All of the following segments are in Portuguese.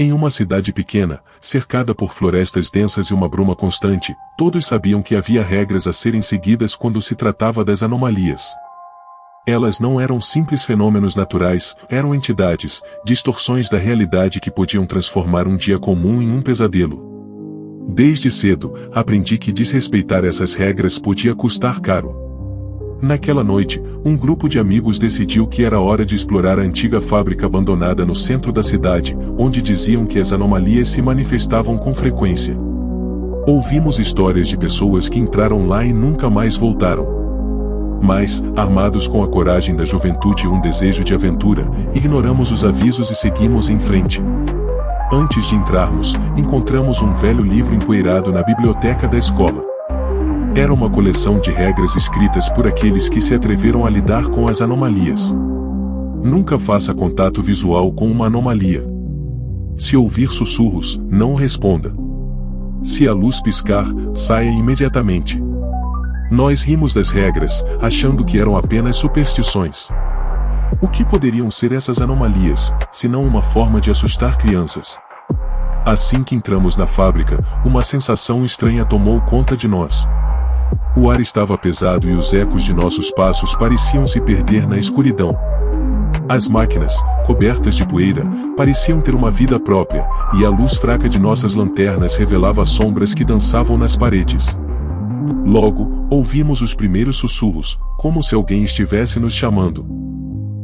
Em uma cidade pequena, cercada por florestas densas e uma bruma constante, todos sabiam que havia regras a serem seguidas quando se tratava das anomalias. Elas não eram simples fenômenos naturais, eram entidades, distorções da realidade que podiam transformar um dia comum em um pesadelo. Desde cedo, aprendi que desrespeitar essas regras podia custar caro. Naquela noite, um grupo de amigos decidiu que era hora de explorar a antiga fábrica abandonada no centro da cidade, onde diziam que as anomalias se manifestavam com frequência. Ouvimos histórias de pessoas que entraram lá e nunca mais voltaram. Mas, armados com a coragem da juventude e um desejo de aventura, ignoramos os avisos e seguimos em frente. Antes de entrarmos, encontramos um velho livro empoeirado na biblioteca da escola. Era uma coleção de regras escritas por aqueles que se atreveram a lidar com as anomalias. Nunca faça contato visual com uma anomalia. Se ouvir sussurros, não responda. Se a luz piscar, saia imediatamente. Nós rimos das regras, achando que eram apenas superstições. O que poderiam ser essas anomalias, se não uma forma de assustar crianças? Assim que entramos na fábrica, uma sensação estranha tomou conta de nós. O ar estava pesado e os ecos de nossos passos pareciam se perder na escuridão. As máquinas, cobertas de poeira, pareciam ter uma vida própria, e a luz fraca de nossas lanternas revelava sombras que dançavam nas paredes. Logo, ouvimos os primeiros sussurros, como se alguém estivesse nos chamando.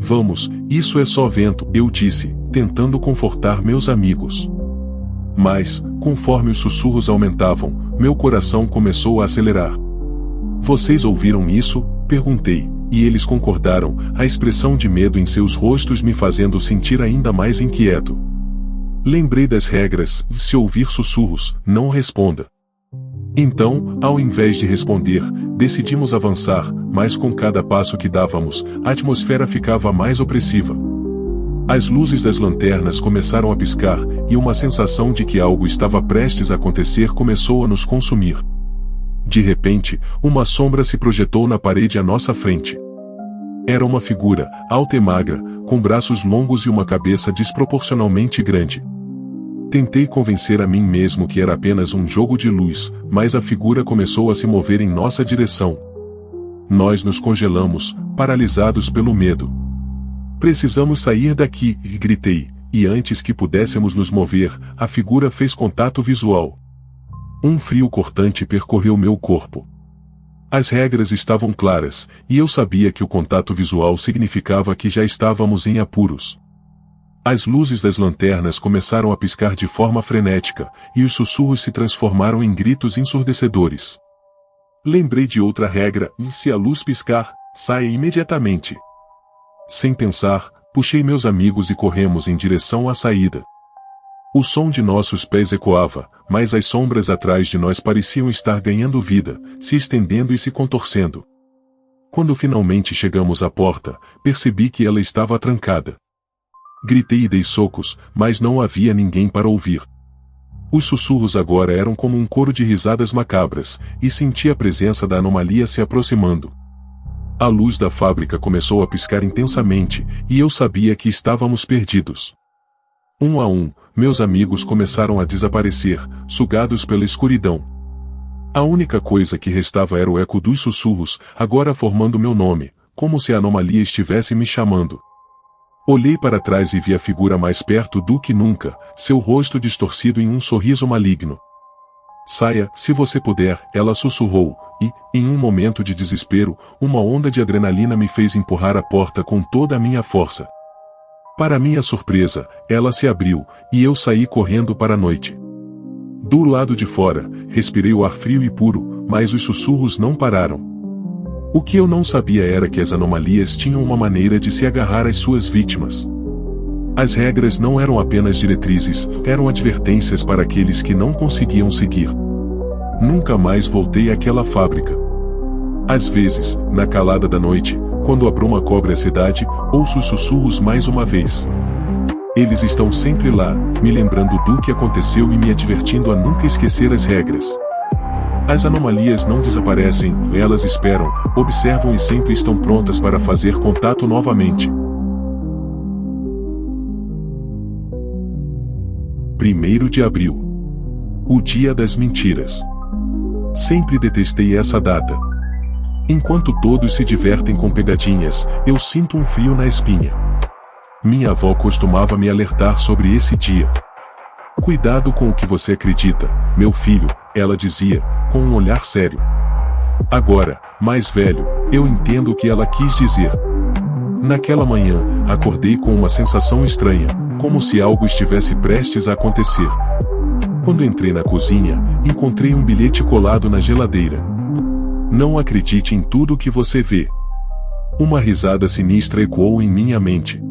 Vamos, isso é só vento, eu disse, tentando confortar meus amigos. Mas, conforme os sussurros aumentavam, meu coração começou a acelerar. Vocês ouviram isso? Perguntei, e eles concordaram, a expressão de medo em seus rostos me fazendo sentir ainda mais inquieto. Lembrei das regras, se ouvir sussurros, não responda. Então, ao invés de responder, decidimos avançar, mas com cada passo que dávamos, a atmosfera ficava mais opressiva. As luzes das lanternas começaram a piscar, e uma sensação de que algo estava prestes a acontecer começou a nos consumir. De repente, uma sombra se projetou na parede à nossa frente. Era uma figura, alta e magra, com braços longos e uma cabeça desproporcionalmente grande. Tentei convencer a mim mesmo que era apenas um jogo de luz, mas a figura começou a se mover em nossa direção. Nós nos congelamos, paralisados pelo medo. Precisamos sair daqui, gritei, e antes que pudéssemos nos mover, a figura fez contato visual. Um frio cortante percorreu meu corpo. As regras estavam claras, e eu sabia que o contato visual significava que já estávamos em apuros. As luzes das lanternas começaram a piscar de forma frenética, e os sussurros se transformaram em gritos ensurdecedores. Lembrei de outra regra, e se a luz piscar, saia imediatamente. Sem pensar, puxei meus amigos e corremos em direção à saída. O som de nossos pés ecoava, mas as sombras atrás de nós pareciam estar ganhando vida, se estendendo e se contorcendo. Quando finalmente chegamos à porta, percebi que ela estava trancada. Gritei e dei socos, mas não havia ninguém para ouvir. Os sussurros agora eram como um coro de risadas macabras, e senti a presença da anomalia se aproximando. A luz da fábrica começou a piscar intensamente, e eu sabia que estávamos perdidos. Um a um, meus amigos começaram a desaparecer, sugados pela escuridão. A única coisa que restava era o eco dos sussurros, agora formando meu nome, como se a anomalia estivesse me chamando. Olhei para trás e vi a figura mais perto do que nunca, seu rosto distorcido em um sorriso maligno. Saia, se você puder, ela sussurrou, e, em um momento de desespero, uma onda de adrenalina me fez empurrar a porta com toda a minha força. Para minha surpresa, ela se abriu, e eu saí correndo para a noite. Do lado de fora, respirei o ar frio e puro, mas os sussurros não pararam. O que eu não sabia era que as anomalias tinham uma maneira de se agarrar às suas vítimas. As regras não eram apenas diretrizes, eram advertências para aqueles que não conseguiam seguir. Nunca mais voltei àquela fábrica. Às vezes, na calada da noite, quando a bruma cobre a cidade, ouço os sussurros mais uma vez. Eles estão sempre lá, me lembrando do que aconteceu e me advertindo a nunca esquecer as regras. As anomalias não desaparecem, elas esperam, observam e sempre estão prontas para fazer contato novamente. 1º de abril. O dia das mentiras. Sempre detestei essa data. Enquanto todos se divertem com pegadinhas, eu sinto um frio na espinha. Minha avó costumava me alertar sobre esse dia. Cuidado com o que você acredita, meu filho, ela dizia, com um olhar sério. Agora, mais velho, eu entendo o que ela quis dizer. Naquela manhã, acordei com uma sensação estranha, como se algo estivesse prestes a acontecer. Quando entrei na cozinha, encontrei um bilhete colado na geladeira. Não acredite em tudo que você vê. Uma risada sinistra ecoou em minha mente.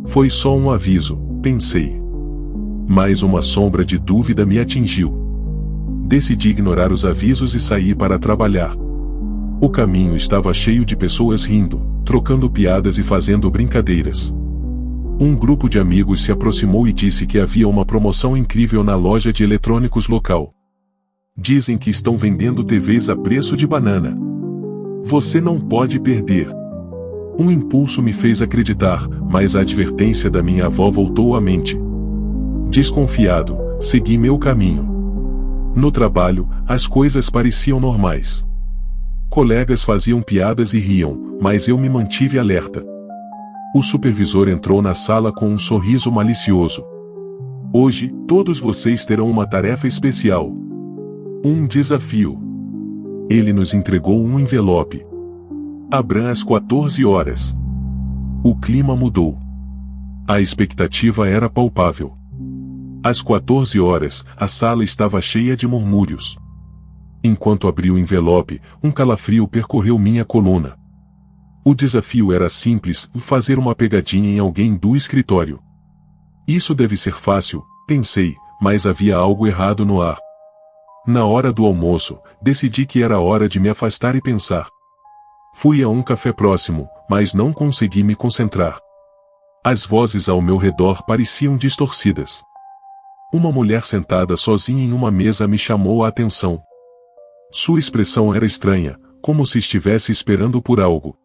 Foi só um aviso, pensei. Mas uma sombra de dúvida me atingiu. Decidi ignorar os avisos e saí para trabalhar. O caminho estava cheio de pessoas rindo, trocando piadas e fazendo brincadeiras. Um grupo de amigos se aproximou e disse que havia uma promoção incrível na loja de eletrônicos local. Dizem que estão vendendo TVs a preço de banana. Você não pode perder. Um impulso me fez acreditar, mas a advertência da minha avó voltou à mente. Desconfiado, segui meu caminho. No trabalho, as coisas pareciam normais. Colegas faziam piadas e riam, mas eu me mantive alerta. O supervisor entrou na sala com um sorriso malicioso. Hoje, todos vocês terão uma tarefa especial. Um desafio. Ele nos entregou um envelope. Abra às 14 horas. O clima mudou. A expectativa era palpável. Às 14 horas, a sala estava cheia de murmúrios. Enquanto abri o envelope, um calafrio percorreu minha coluna. O desafio era simples, fazer uma pegadinha em alguém do escritório. Isso deve ser fácil, pensei, mas havia algo errado no ar. Na hora do almoço, decidi que era hora de me afastar e pensar. Fui a um café próximo, mas não consegui me concentrar. As vozes ao meu redor pareciam distorcidas. Uma mulher sentada sozinha em uma mesa me chamou a atenção. Sua expressão era estranha, como se estivesse esperando por algo.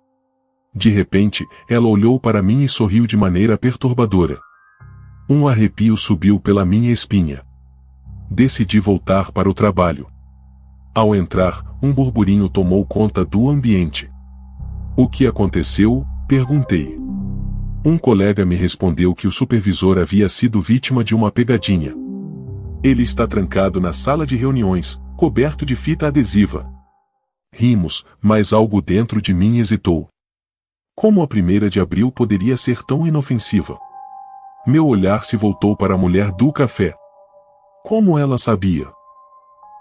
De repente, ela olhou para mim e sorriu de maneira perturbadora. Um arrepio subiu pela minha espinha. Decidi voltar para o trabalho. Ao entrar, um burburinho tomou conta do ambiente. O que aconteceu? Perguntei. Um colega me respondeu que o supervisor havia sido vítima de uma pegadinha. Ele está trancado na sala de reuniões, coberto de fita adesiva. Rimos, mas algo dentro de mim hesitou. Como a 1ª de abril poderia ser tão inofensiva? Meu olhar se voltou para a mulher do café. Como ela sabia?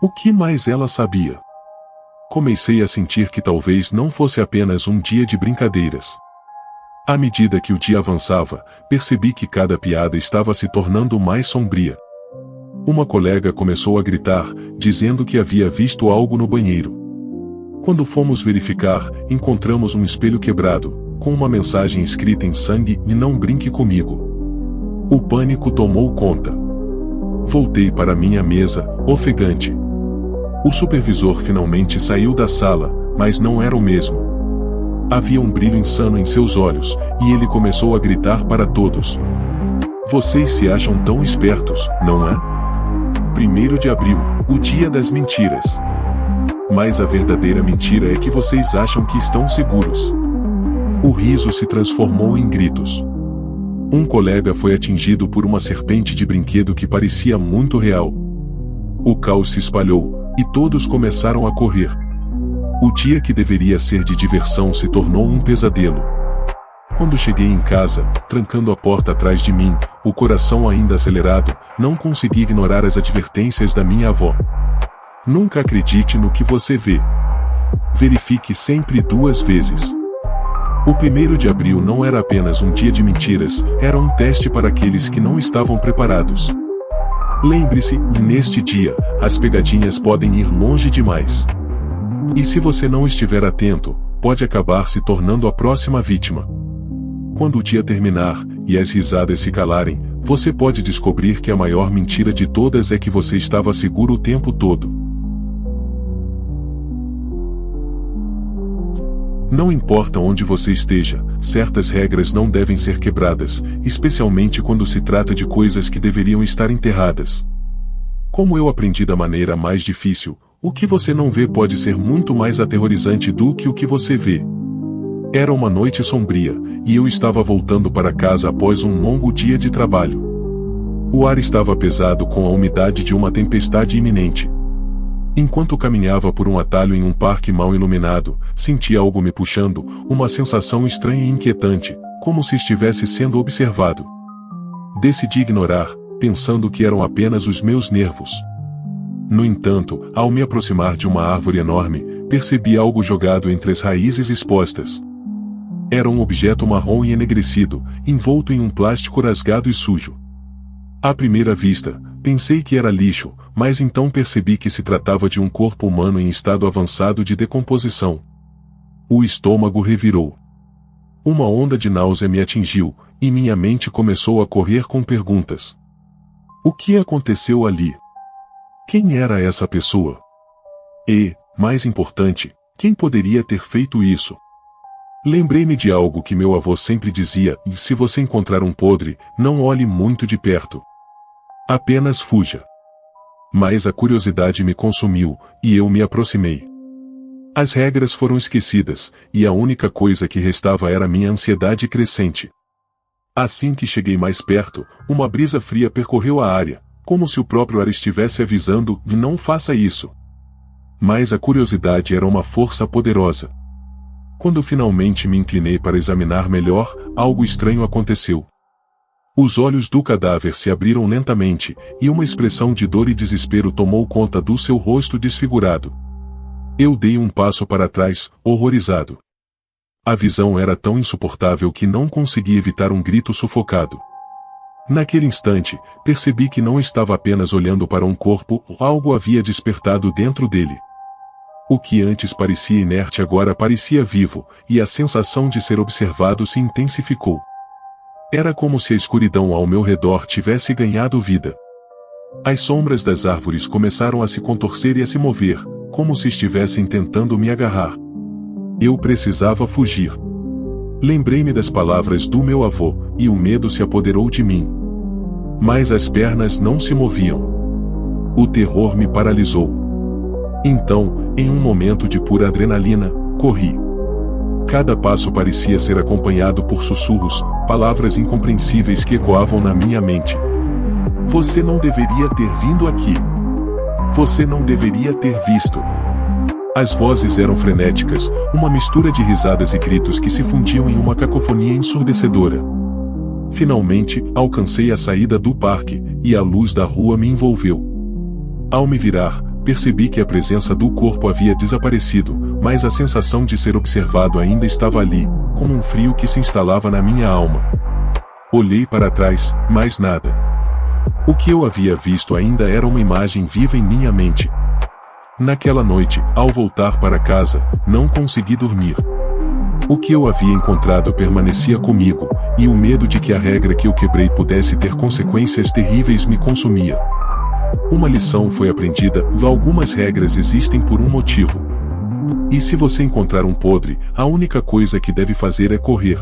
O que mais ela sabia? Comecei a sentir que talvez não fosse apenas um dia de brincadeiras. À medida que o dia avançava, percebi que cada piada estava se tornando mais sombria. Uma colega começou a gritar, dizendo que havia visto algo no banheiro. Quando fomos verificar, encontramos um espelho quebrado, com uma mensagem escrita em sangue: "E não brinque comigo." O pânico tomou conta. Voltei para minha mesa, ofegante. O supervisor finalmente saiu da sala, mas não era o mesmo. Havia um brilho insano em seus olhos, e ele começou a gritar para todos. Vocês se acham tão espertos, não é? 1º de abril, o dia das mentiras. Mas a verdadeira mentira é que vocês acham que estão seguros. O riso se transformou em gritos. Um colega foi atingido por uma serpente de brinquedo que parecia muito real. O caos se espalhou, e todos começaram a correr. O dia que deveria ser de diversão se tornou um pesadelo. Quando cheguei em casa, trancando a porta atrás de mim, o coração ainda acelerado, não consegui ignorar as advertências da minha avó. Nunca acredite no que você vê. Verifique sempre 2 vezes. O 1º de abril não era apenas um dia de mentiras, era um teste para aqueles que não estavam preparados. Lembre-se, neste dia, as pegadinhas podem ir longe demais. E se você não estiver atento, pode acabar se tornando a próxima vítima. Quando o dia terminar, e as risadas se calarem, você pode descobrir que a maior mentira de todas é que você estava seguro o tempo todo. Não importa onde você esteja, certas regras não devem ser quebradas, especialmente quando se trata de coisas que deveriam estar enterradas. Como eu aprendi da maneira mais difícil, o que você não vê pode ser muito mais aterrorizante do que o que você vê. Era uma noite sombria, e eu estava voltando para casa após um longo dia de trabalho. O ar estava pesado com a umidade de uma tempestade iminente. Enquanto caminhava por um atalho em um parque mal iluminado, senti algo me puxando, uma sensação estranha e inquietante, como se estivesse sendo observado. Decidi ignorar, pensando que eram apenas os meus nervos. No entanto, ao me aproximar de uma árvore enorme, percebi algo jogado entre as raízes expostas. Era um objeto marrom e enegrecido, envolto em um plástico rasgado e sujo. À primeira vista, pensei que era lixo, mas então percebi que se tratava de um corpo humano em estado avançado de decomposição. O estômago revirou. Uma onda de náusea me atingiu, e minha mente começou a correr com perguntas. O que aconteceu ali? Quem era essa pessoa? E, mais importante, quem poderia ter feito isso? Lembrei-me de algo que meu avô sempre dizia: se você encontrar um podre, não olhe muito de perto. Apenas fuja. Mas a curiosidade me consumiu, e eu me aproximei. As regras foram esquecidas, e a única coisa que restava era minha ansiedade crescente. Assim que cheguei mais perto, uma brisa fria percorreu a área, como se o próprio ar estivesse avisando de não faça isso. Mas a curiosidade era uma força poderosa. Quando finalmente me inclinei para examinar melhor, algo estranho aconteceu. Os olhos do cadáver se abriram lentamente, e uma expressão de dor e desespero tomou conta do seu rosto desfigurado. Eu dei um passo para trás, horrorizado. A visão era tão insuportável que não consegui evitar um grito sufocado. Naquele instante, percebi que não estava apenas olhando para um corpo, algo havia despertado dentro dele. O que antes parecia inerte agora parecia vivo, e a sensação de ser observado se intensificou. Era como se a escuridão ao meu redor tivesse ganhado vida. As sombras das árvores começaram a se contorcer e a se mover, como se estivessem tentando me agarrar. Eu precisava fugir. Lembrei-me das palavras do meu avô, e o medo se apoderou de mim. Mas as pernas não se moviam. O terror me paralisou. Então, em um momento de pura adrenalina, corri. Cada passo parecia ser acompanhado por sussurros, palavras incompreensíveis que ecoavam na minha mente. Você não deveria ter vindo aqui. Você não deveria ter visto. As vozes eram frenéticas, uma mistura de risadas e gritos que se fundiam em uma cacofonia ensurdecedora. Finalmente, alcancei a saída do parque, e a luz da rua me envolveu. Ao me virar, percebi que a presença do corpo havia desaparecido, mas a sensação de ser observado ainda estava ali, como um frio que se instalava na minha alma. Olhei para trás, mas nada. O que eu havia visto ainda era uma imagem viva em minha mente. Naquela noite, ao voltar para casa, não consegui dormir. O que eu havia encontrado permanecia comigo, e o medo de que a regra que eu quebrei pudesse ter consequências terríveis me consumia. Uma lição foi aprendida: algumas regras existem por um motivo. E se você encontrar um podre, a única coisa que deve fazer é correr.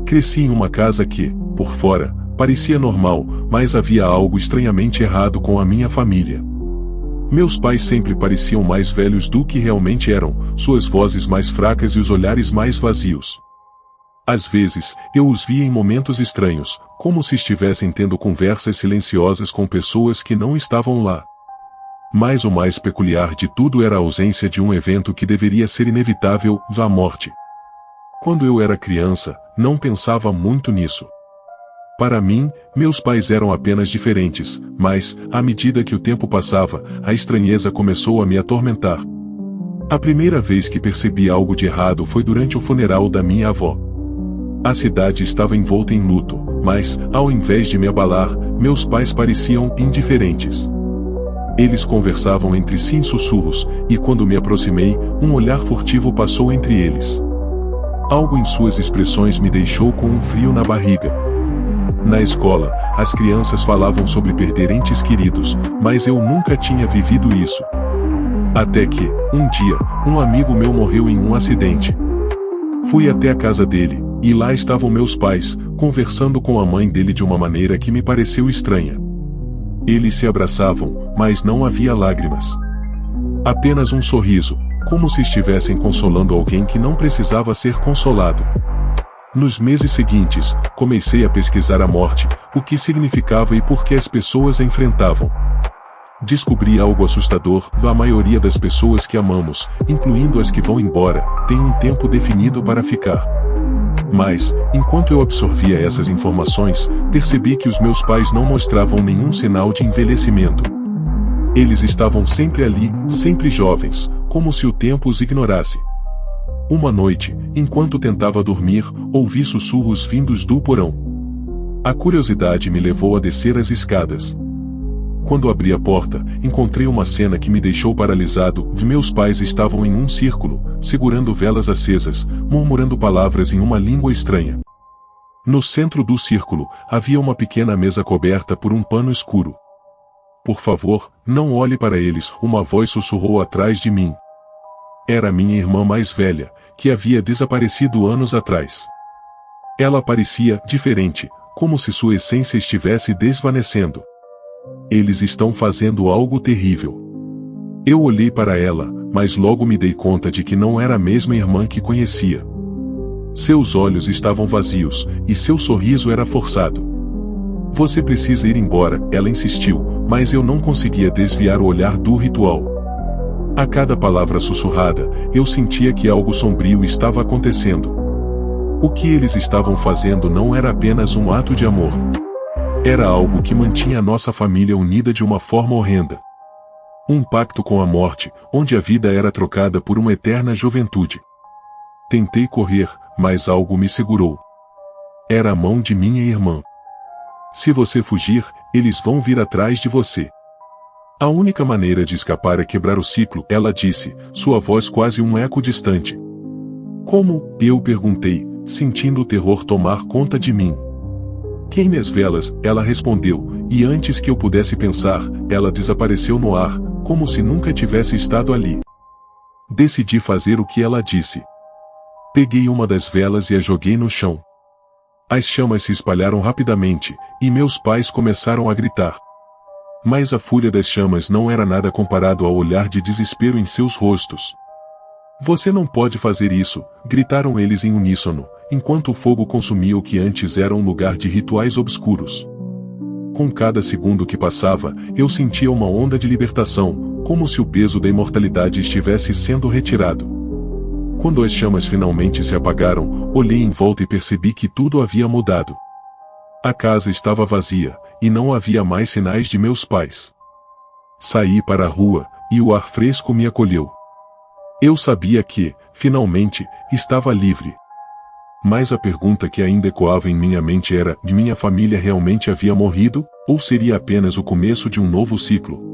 Cresci em uma casa que, por fora, parecia normal, mas havia algo estranhamente errado com a minha família. Meus pais sempre pareciam mais velhos do que realmente eram, suas vozes mais fracas e os olhares mais vazios. Às vezes, eu os via em momentos estranhos, como se estivessem tendo conversas silenciosas com pessoas que não estavam lá. Mas o mais peculiar de tudo era a ausência de um evento que deveria ser inevitável, a morte. Quando eu era criança, não pensava muito nisso. Para mim, meus pais eram apenas diferentes, mas, à medida que o tempo passava, a estranheza começou a me atormentar. A primeira vez que percebi algo de errado foi durante o funeral da minha avó. A cidade estava envolta em luto, mas, ao invés de me abalar, meus pais pareciam indiferentes. Eles conversavam entre si em sussurros, e quando me aproximei, um olhar furtivo passou entre eles. Algo em suas expressões me deixou com um frio na barriga. Na escola, as crianças falavam sobre perder entes queridos, mas eu nunca tinha vivido isso. Até que, um dia, um amigo meu morreu em um acidente. Fui até a casa dele, e lá estavam meus pais, conversando com a mãe dele de uma maneira que me pareceu estranha. Eles se abraçavam, mas não havia lágrimas. Apenas um sorriso, como se estivessem consolando alguém que não precisava ser consolado. Nos meses seguintes, comecei a pesquisar a morte, o que significava e por que as pessoas a enfrentavam. Descobri algo assustador: a maioria das pessoas que amamos, incluindo as que vão embora, tem um tempo definido para ficar. Mas, enquanto eu absorvia essas informações, percebi que os meus pais não mostravam nenhum sinal de envelhecimento. Eles estavam sempre ali, sempre jovens, como se o tempo os ignorasse. Uma noite, enquanto tentava dormir, ouvi sussurros vindos do porão. A curiosidade me levou a descer as escadas. Quando abri a porta, encontrei uma cena que me deixou paralisado. Meus pais estavam em um círculo, segurando velas acesas, murmurando palavras em uma língua estranha. No centro do círculo, havia uma pequena mesa coberta por um pano escuro. "Por favor, não olhe para eles", uma voz sussurrou atrás de mim. Era minha irmã mais velha, que havia desaparecido anos atrás. Ela parecia diferente, como se sua essência estivesse desvanecendo. "Eles estão fazendo algo terrível." Eu olhei para ela, mas logo me dei conta de que não era a mesma irmã que conhecia. Seus olhos estavam vazios, e seu sorriso era forçado. "Você precisa ir embora", ela insistiu, mas eu não conseguia desviar o olhar do ritual. A cada palavra sussurrada, eu sentia que algo sombrio estava acontecendo. O que eles estavam fazendo não era apenas um ato de amor. Era algo que mantinha a nossa família unida de uma forma horrenda. Um pacto com a morte, onde a vida era trocada por uma eterna juventude. Tentei correr, mas algo me segurou. Era a mão de minha irmã. "Se você fugir, eles vão vir atrás de você. A única maneira de escapar é quebrar o ciclo", ela disse, sua voz quase um eco distante. "Como?", eu perguntei, sentindo o terror tomar conta de mim. "Queime as velas", ela respondeu, e antes que eu pudesse pensar, ela desapareceu no ar, como se nunca tivesse estado ali. Decidi fazer o que ela disse. Peguei uma das velas e a joguei no chão. As chamas se espalharam rapidamente, e meus pais começaram a gritar. Mas a fúria das chamas não era nada comparado ao olhar de desespero em seus rostos. "Você não pode fazer isso", gritaram eles em uníssono, enquanto o fogo consumia o que antes era um lugar de rituais obscuros. Com cada segundo que passava, eu sentia uma onda de libertação, como se o peso da imortalidade estivesse sendo retirado. Quando as chamas finalmente se apagaram, olhei em volta e percebi que tudo havia mudado. A casa estava vazia, e não havia mais sinais de meus pais. Saí para a rua, e o ar fresco me acolheu. Eu sabia que, finalmente, estava livre. Mas a pergunta que ainda ecoava em minha mente era: minha família realmente havia morrido, ou seria apenas o começo de um novo ciclo?